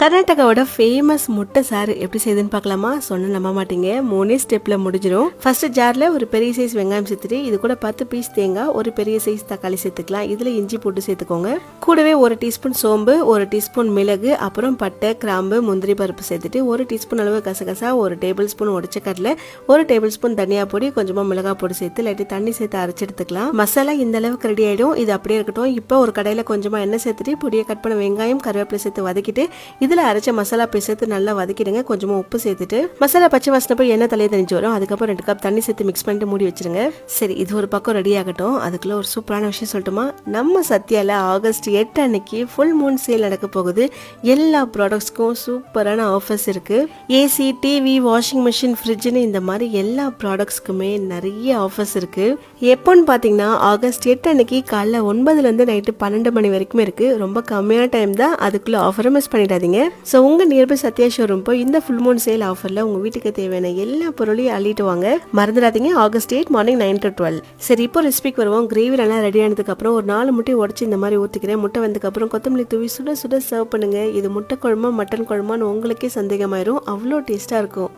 கர்நாடகாவோட famous முட்டை சாறு எப்படி செய்யுதுன்னு பார்க்கலாமா? சொன்ன நம்ப மாட்டீங்க, 3 ஸ்டெப்ல முடிஞ்சிடும். ஃபர்ஸ்ட் ஜார்ல ஒரு பெரிய சைஸ் வெங்காயம் சேர்த்துட்டு இது கூட 10 பீஸ் தேங்காய், ஒரு பெரிய சைஸ் தக்காளி சேர்த்துக்கலாம். இதுல இஞ்சி போட்டு சேர்த்துக்கோங்க. கூடவே 1 டீஸ்பூன் சோம்பு, 1 டீஸ்பூன் மிளகு, அப்புறம் பட்டை, கிராம்பு, முந்திரி பருப்பு சேர்த்துட்டு 1 டீஸ்பூன் அளவு கசகசா, 1 டேபிள் ஸ்பூன் உடைச்ச கடலை, 1 டேபிள் ஸ்பூன் தனியா பொடி, கொஞ்சமா மிளகாய் பொடி சேர்த்து லைட்டு தண்ணி சேர்த்து அரைச்சு எடுத்துக்கலாம். மசாலா இந்த அளவுக்கு ரெடி ஆயிடும். இது அப்படியே இருக்கட்டும். இப்போ ஒரு கடையில கொஞ்சமா எண்ணெய் சேர்த்துட்டு பொடியை கட் பண்ண வெங்காயம், கருவேப்பிலை சேர்த்து வதக்கிட்டு இதுல அரைச்ச மசாலா பேஸ்ட் சேர்த்து நல்லா வதக்கிடுங்க. கொஞ்சமா உப்பு சேர்த்துட்டு மசாலா பச்சை வாசனை போய் எண்ணெய் தலையை தனிச்சு வரும். அதுக்கப்புறம் 2 கப் தண்ணி சேர்த்து மிக்ஸ் பண்ணிட்டு மூடி வச்சிருங்க. சரி, இது ஒரு பக்கம் ரெடி ஆகட்டும். அதுக்குள்ள ஒரு சூப்பரான விஷயம் சொல்லட்டுமா? நம்ம சத்யால ஆகஸ்ட் 8 அன்னைக்கு ஃபுல் மூன் சேல் நடக்க போகுது. எல்லா ப்ராடக்ட்ஸ்க்கும் சூப்பரான ஆஃபர்ஸ் இருக்கு. ஏசி, டிவி, வாஷிங் மிஷின், ஃப்ரிட்ஜ்னு இந்த மாதிரி எல்லா ப்ராடக்ட்ஸ்க்குமே நிறைய ஆஃபர்ஸ் இருக்கு. எப்போன்னு பாத்தீங்கன்னா ஆகஸ்ட் 8 அன்னைக்கு காலைல 9ல இருந்து நைட்டு 12 மணி வரைக்கும் இருக்கு. ரொம்ப கம்மியான டைம் தான். அதுக்குள்ள ஆஃபரை மிஸ் பண்ணிடாதீங்க. ஸோ உங்கள் நியர்பை சத்யா ஷோரூம் போய் இந்த ஃபுல் மூன் சேல் ஆஃபரில் உங்கள் வீட்டுக்கு தேவையான எல்லா பொருளையும் அள்ளிட்டு வாங்க. மறந்துடாதீங்க, ஆகஸ்ட் 8 மார்னிங் 9 to 12. சரி, இப்போ ரெசிபிக்கு வருவோம். கிரேவி நல்லா ரெடி ஆனதுக்கப்புறம் ஒரு 4 முட்டையை உடச்சி இந்த மாதிரி ஊற்றிக்கிறேன். முட்டை வந்ததுக்கப்புறம் கொத்தமல்லி தூவி சுட சுட சர்வ் பண்ணுங்க. இது முட்டை குழம்பா மட்டன் குழம்பான்னு உங்களுக்கே சந்தேகமாயிரும். அவ்வளோ டேஸ்ட்டாக இருக்கும்.